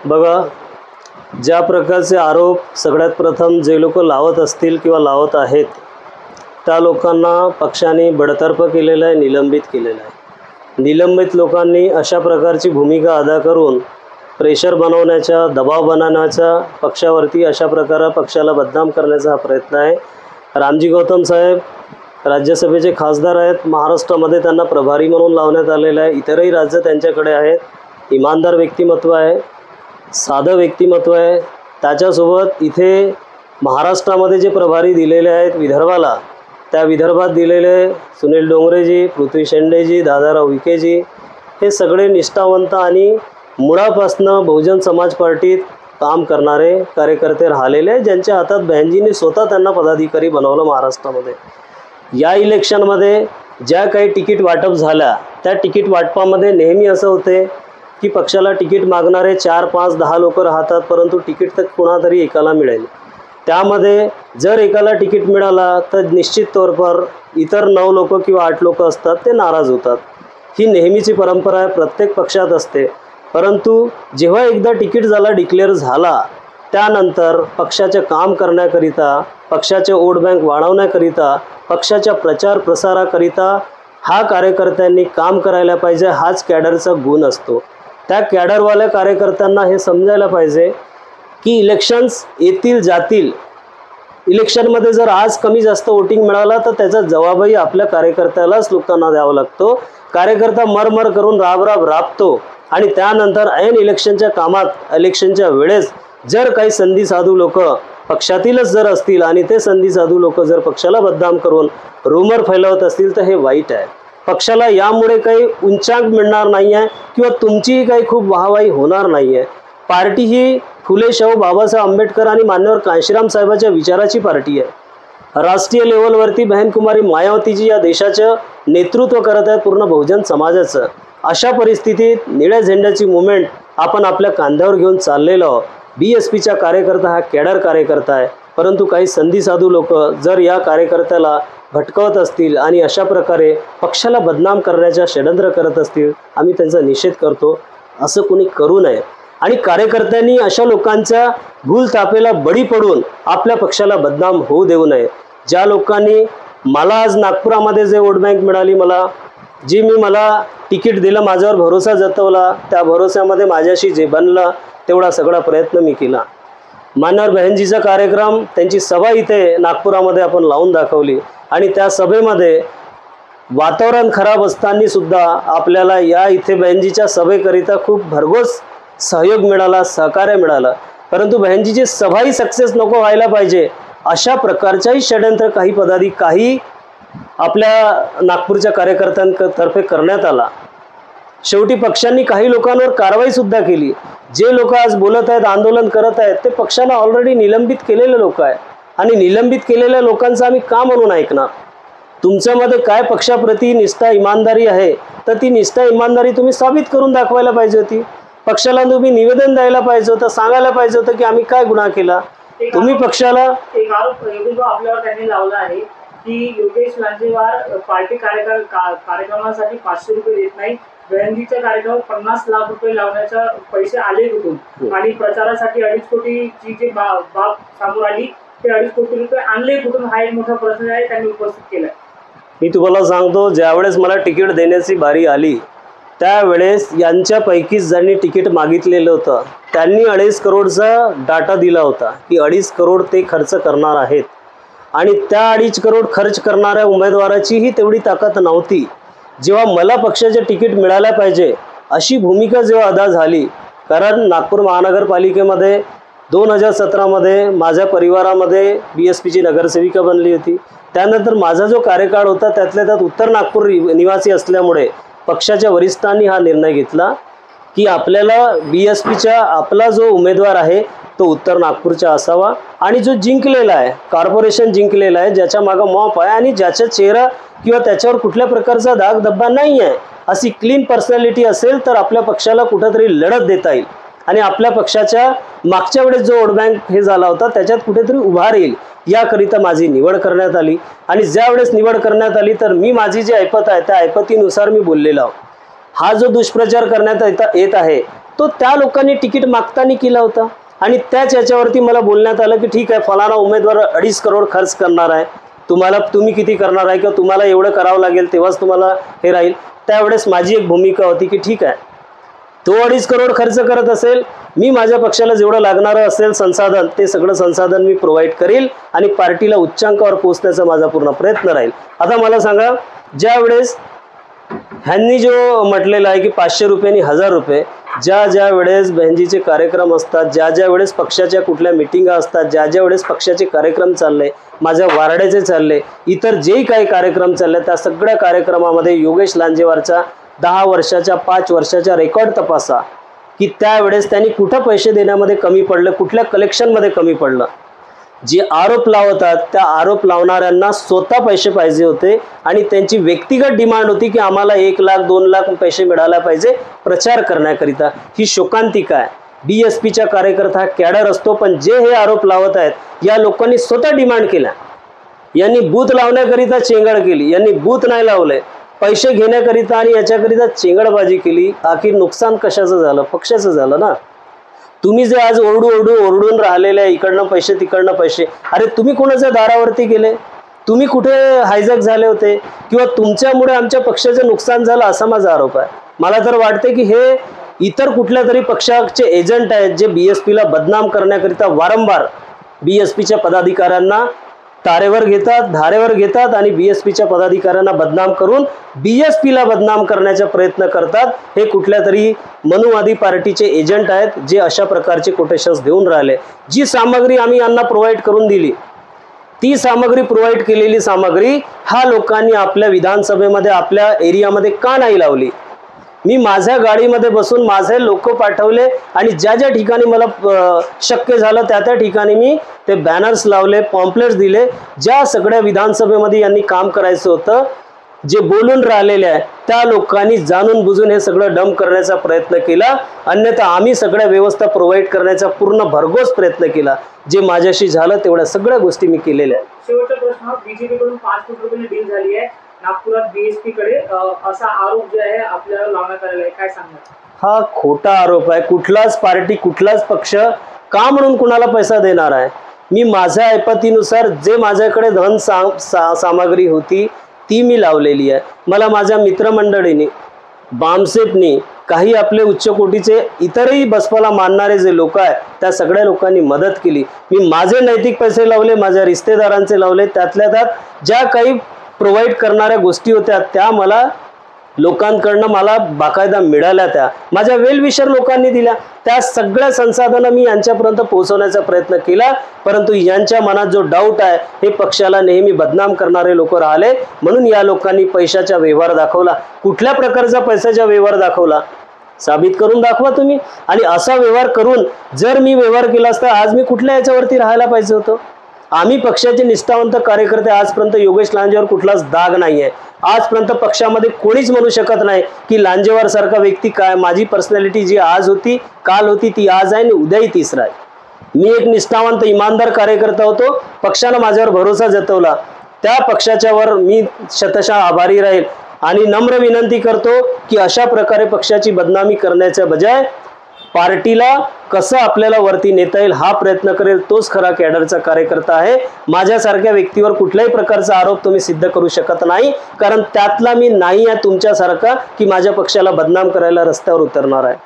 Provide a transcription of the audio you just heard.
बघा, ज्या प्रकारचे आरोप सगळ्यात प्रथम जे लोक लावत असतील किंवा लावत आहेत त्या लोकांना पक्षाने बडतर्फ केलेलं आहे, निलंबित केलेलं आहे। निलंबित लोकांनी अशा प्रकारची भूमिका अदा करून प्रेशर बनवण्याचा, दबाव बनवण्याचा, पक्षावरती अशा प्रकारे पक्षाला बदनाम करण्याचा हा प्रयत्न आहे। रामजी गौतम साहेब राज्यसभेचे खासदार आहेत, महाराष्ट्रामध्ये त्यांना प्रभारी म्हणून लावण्यात आलेलं आहे, इतरही राज्य त्यांच्याकडे आहेत। इमानदार व्यक्तिमत्व आहे, साधं व्यक्तिमत्व आहे। त्याच्यासोबत इथे महाराष्ट्रामध्ये जे प्रभारी दिलेले आहेत विदर्भाला, त्या विदर्भात दिलेले सुनील डोंगरेजी, पृथ्वी शेंडेजी, दादाराव विखेजी हे सगळे निष्ठावंत आणि मुळापासनं बहुजन समाज पार्टीत काम करणारे कार्यकर्ते राहिलेले, ज्यांच्या हातात बहनजींनी स्वतः त्यांना पदाधिकारी बनवलं महाराष्ट्रामध्ये। या इलेक्शनमध्ये ज्या काही तिकीट वाटप झाल्या त्या तिकीट वाटपामध्ये नेहमी असं होते की पक्षाला तिकीट मागणारे 4, 5, 10 लोक राहतात, परंतु तिकीट तर कुणातरी एकाला मिळेल। त्यामध्ये जर एकाला तिकीट मिळाला तर निश्चित तौरपर इतर 9 लोक किंवा 8 लोक असतात ते नाराज होतात। ही नेहमीची परंपरा आहे, प्रत्येक पक्षात असते। परंतु जेव्हा एकदा तिकीट डिक्लेअर झाला त्यानंतर पक्षाचे काम करण्याकरिता, पक्षाचे वोट बँक वाढवण्याकरिता, पक्षाच्या प्रचार प्रसाराकरिता हा कार्यकर्त्यांनी काम करायला पाहिजे। हाच कॅडरचा गुण असतो। त्या कॅडरवाल्या कार्यकर्त्यांना हे समजायला पाहिजे की इलेक्शन्स येतील जातील, इलेक्शनमध्ये जर आज कमी जास्त वोटिंग मिळाला तर त्याचा जबाबही आपल्या कार्यकर्त्यालाच लोकांना द्यावा लागतो। कार्यकर्ता मरमर करून राब राबतो आणि त्यानंतर ऐन इलेक्शनच्या कामात, इलेक्शनच्या वेळेस जर काही संधी साधू लोक पक्षातीलच जर असतील आणि ते संधी साधू लोक जर पक्षाला बदनाम करून रूमर फैलवत असतील तर हे वाईट आहे। पक्षाला यामुळे काही उंचांक मिळणार नाही आहे किंवा तुमचीही काही खूप वाहवाही होणार नाही आहे। पार्टी ही फुले शाहू बाबासाहेब आंबेडकर आणि मान्यवर कांशीराम साहेबांच्या विचाराची पार्टी आहे। राष्ट्रीय लेवलवरती बहन कुमारी मायावतीजी या देशाचं नेतृत्व करत आहेत, पूर्ण बहुजन समाजाचं। अशा परिस्थितीत निळ्या झेंड्याची मुवमेंट आपण आपल्या कांद्यावर घेऊन चाललेलो आहोत। BSPचा कार्यकर्ता हा कॅडर कार्यकर्ता आहे, परंतु काही संधी साधू लोक जर या कार्यकर्त्याला भटकवत असतील आणि अशा प्रकारे पक्षाला बदनाम करण्याचा षडयंत्र करत असतील, आम्ही त्यांचा निषेध करतो। असं कोणी करू नये आणि कार्यकर्त्यांनी अशा लोकांच्या भूलथापेला बळी पडून आपल्या पक्षाला बदनाम होऊ देऊ नये। ज्या लोकांनी मला आज नागपुरामध्ये जे वोट बँक मिळाली, मला तिकीट दिलं, माझ्यावर भरोसा जतवला, त्या भरोश्यामध्ये माझ्याशी जे बनलं तेवढा सगळा प्रयत्न मी केला। मान्यवर बहनजीचा कार्यक्रम, त्यांची सभा इथे नागपुरामध्ये आपण लावून दाखवली आणि त्या सभेमध्ये वातावरण खराब असताना सुद्धा आपल्याला या इथे बहनजीच्या सभेकरिता खूप भरघोस सहयोग मिळाला, सहकार्य मिळालं। परंतु बहनजीची सभाही सक्सेस नको व्हायला पाहिजे अशा प्रकारच्याही षडयंत्र काही आपल्या नागपूरच्या कार्यकर्त्यांतर्फे करण्यात आला। शेवटी पक्षांनी काही लोकांवर कारवाई सुद्धा केली। जे लोक आज बोलत आहेत, आंदोलन करत आहेत, ते पक्षाला ऑलरेडी निलंबित केलेले लोक आहेत आणि निलंबित केलेल्या लोकांचं आम्ही का म्हणून ऐकणार? तुमच्यामध्ये काय पक्षाप्रती निष्ठा इमानदारी आहे तर ती निष्ठा इमानदारी तुम्ही साबित करून दाखवायला पाहिजे होती। पक्षाला तुम्ही निवेदन द्यायला पाहिजे होतं, सांगायला पाहिजे होतं की आम्ही काय गुन्हा केला। तुम्ही पक्षाला एक आरोप आपल्यावर त्यांनी लावला आहे की योगेश लांजेवार पार्टी कार्यक्रमासाठी 500 रुपये देत नाही, बहनजीच्या कार्यक्रमात 50 लाख रुपये लावण्याचा पैसे आले कुठून आणि प्रचारासाठी 2.5 कोटीची जी बाब समोर आली ते 2.5 कोटी रुपये आणले कुठून, हा एक मोठा प्रश्न आहे त्यांनी उपस्थित केला। मी तुम्हाला सांगतो, ज्यावेळेस मला तिकीट देण्याची बारी आली त्यावेळेस यांच्यापैकीच ज्यांनी तिकीट मागितलेलं होतं त्यांनी 2.5 करोडचा डाटा दिला होता की 2.5 करोड ते खर्च करणार आहेत आणि त्या 2.5 करोड खर्च करणाऱ्या उमेदवाराचीही तेवढी ताकद नव्हती। जेव्हा मला पक्षाचे तिकीट मिळायला पाहिजे अशी भूमिका जेव्हा अदा झाली, कारण नागपूर महानगरपालिकेमध्ये 2017मध्ये माझ्या परिवारामध्ये BSPची नगरसेविका बनली होती। त्यानंतर माझा जो कार्यकाळ होता त्यातल्या त्यात उत्तर नागपूर निवासी असल्यामुळे पक्षाच्या वरिष्ठांनी हा निर्णय घेतला की आपल्याला BSPचा आपला जो उमेदवार आहे तो उत्तर नागपूरचा असावा आणि जो जिंकलेला आहे, कॉर्पोरेशन जिंकलेला आहे, ज्याच्या मागं मॉप आहे आणि ज्याचा चेहरा किंवा त्याच्यावर कुठल्या प्रकारचा दाग धब्बा नाही आहे, अशी क्लीन पर्सनॅलिटी असेल तर आपल्या पक्षाला कुठेतरी लढत देता येईल आणि आपल्या पक्षाच्या मागच्या वेळेस जो वोट बँक हे झाला होता त्याच्यात कुठेतरी उभा राहील याकरिता माझी निवड करण्यात आली। आणि ज्या वेळेस निवड करण्यात आली तर मी माझी जी ऐपत आहे त्या ऐपतीनुसार मी बोललेलो आहो। हा जो दुष्प्रचार करण्यात येत आहे तो त्या लोकांनी तिकीट मागताना केला होता आणि त्याच याच्यावरती मला बोलण्यात आलं की ठीक आहे, फलाना उमेदवार 2.5 करोड खर्च करणार आहे, तुम्ही किती करणार आहे किंवा तुम्हाला एवढं करावं लागेल तेव्हाच तुम्हाला हे राहील. त्यावेळेस माझी एक भूमिका होती की ठीक आहे, तो 2.5 करोड खर्च करत असेल, मी माझ्या पक्षाला जेवढं लागणारं असेल संसाधन ते सगळं संसाधन मी प्रोव्हाइड करील आणि पार्टीला उच्चांकावर पोहोचण्याचा माझा पूर्ण प्रयत्न राहील. आता मला सांगा, ज्यावेळेस ह्यांनी जो म्हटलेला आहे की 500 रुपयांनी 1000 रुपये, ज्या वेळेस बहनजीचे कार्यक्रम असतात, ज्या वेळेस पक्षाच्या कुठल्या मिटिंगा असतात, ज्या वेळेस पक्षाचे कार्यक्रम चालले, माझ्या वारड्याचे चालले, इतर जेही काही कार्यक्रम चालले, त्या सगळ्या कार्यक्रमामध्ये योगेश लांजेवारचा 10 वर्षाच्या 5 वर्षाच्या रेकॉर्ड तपासा की त्यावेळेस त्यांनी कुठं पैसे देण्यामध्ये कमी पडलं, कुठल्या कलेक्शनमध्ये कमी पडलं. जे आरोप लावतात त्या आरोप लावणाऱ्यांना स्वतः पैसे पाहिजे होते आणि त्यांची व्यक्तिगत डिमांड होती की आम्हाला 1 लाख 2 लाख पैसे मिळायला पाहिजे प्रचार करण्याकरिता. ही शोकांतिका आहे. BSPचा कार्यकर्ता हा कॅडर असतो, पण जे हे आरोप लावत आहेत या लोकांनी स्वतः डिमांड केल्या. यांनी बूथ लावण्याकरिता चेंगड केली, यांनी बूथ नाही लावले, पैसे घेण्याकरिता आणि याच्याकरिता चेंगडबाजी केली. अखेर नुकसान कशाचं झालं? पक्षाचं झालं ना. तुम्ही जे आज ओरडून राहिलेले इकडनं पैसे तिकडनं पैसे, अरे तुम्ही कोणाच्या दारावरती गेले? तुम्ही कुठे हायजॅक झाले होते किंवा तुमच्यामुळे आमच्या पक्षाचं नुकसान झालं असा माझा आरोप आहे. मला तर वाटते की हे इतर कुठल्या तरी पक्षाचे एजंट आहेत जे BSPला बदनाम करण्याकरिता वारंवार BSPच्या पदाधिकाऱ्यांना धारेवर घेतात आणि BSPच्या पदाधिकाऱ्यांना बदनाम करून BSPला बदनाम करण्याचा प्रयत्न करतात. हे कुठल्या तरी मनुवादी पार्टीचे एजंट आहेत जे अशा प्रकारचे कोटेशन्स देऊन राहिले. जी सामग्री आम्ही यांना प्रोव्हाइड करून दिली, ती सामग्री प्रोव्हाइड केलेली सामग्री हा लोकांनी आपल्या विधानसभेमध्ये आपल्या एरियामध्ये का नाही लावली? मी माझ्या गाडीमध्ये बसून माझे लोक पाठवले आणि ज्या ठिकाणी मला शक्य झालं त्या ठिकाणी मी ते बॅनर्स लावले, पॉम्पलेट्स दिले. ज्या सगळ्या विधानसभेमध्ये यांनी काम करायचं होतं, जे बोलून राहिलेले आहे त्या लोकांनी जाणून बुजून हे सगळं डंप करण्याचा प्रयत्न केला. अन्यथा आम्ही सगळ्या व्यवस्था प्रोव्हाइड करण्याचा पूर्ण भरघोस प्रयत्न केला. जे माझ्याशी झालं तेवढ्या सगळ्या गोष्टी मी केलेल्या आहेत. शेवटचा प्रश्न, BJP कडून 5 कोटी रुपयांची डील झाली आहे नागपुरात BSP कडे, असा आरोप जो आहे आपल्याला लावण्यात आलेला आहे, काय सांगणार? हा खोटा आरोप आहे. कुठलाच पार्टी कुठलाच पक्ष का म्हणून कुणाला पैसा देणार आहे? मी माझ्या ऐपतीनुसार जे माझ्याकडे धन सामग्री होती ती मी लावलेली आहे. मला माझ्या मित्रमंडळींनी, बामसेपनी, काही आपले उच्च कोटीचे इतरही बसपाला मानणारे जे लोक आहेत त्या सगळ्या लोकांनी मदत केली. मी माझे नैतिक पैसे लावले, माझ्या रिश्तेदारांचे लावले. त्यातल्या त्यात ज्या काही प्रोव्हाइड करणाऱ्या गोष्टी होत्या त्या मला लोकांकडनं मला बाकायदा मिळाल्या, त्या माझ्या वेलविशर लोकांनी दिल्या. त्या सगळ्या संसाधनं मी यांच्यापर्यंत पोहोचवण्याचा प्रयत्न केला. परंतु यांच्या मनात जो डाऊट आहे, हे पक्षाला नेहमी बदनाम करणारे लोक राहिले, म्हणून या लोकांनी पैशाचा व्यवहार दाखवला. कुठल्या प्रकारचा पैशाचा व्यवहार दाखवला साबित करून दाखवा तुम्ही. आणि असा व्यवहार करून जर मी व्यवहार केला असता आज मी कुठल्या याच्यावरती राहायला पाहिजे होतं? आम्ही पक्षाचे निष्ठावंत कार्यकर्ते, आजपर्यंत योगेश लांजेवर कुठलाच दाग नाही आहे. आजपर्यंत पक्षामध्ये कोणीच म्हणू शकत नाही की लांजेवार सारखा व्यक्ती काय. माझी पर्सनॅलिटी जी आज होती, काल होती, ती आज आहे आणि उद्याही तीच राहील. मी एक निष्ठावंत इमानदार कार्यकर्ता होतो. पक्षानं माझ्यावर भरोसा जतवला, त्या पक्षाच्यावर मी शतशः आभारी राहील आणि नम्र विनंती करतो की अशा प्रकारे पक्षाची बदनामी करण्याच्या बजाय पार्टीला कसं आपल्याला वरती नेता येईल हा प्रयत्न करेल, तोच खरा कॅडरचा कार्यकर्ता आहे. माझ्यासारख्या व्यक्तीवर कुठल्याही प्रकारचा आरोप तुम्ही सिद्ध करू शकत नाही, कारण त्यातला मी नाही आहे तुमच्यासारखा की माझ्या पक्षाला बदनाम करायला रस्त्यावर उतरणार आहे.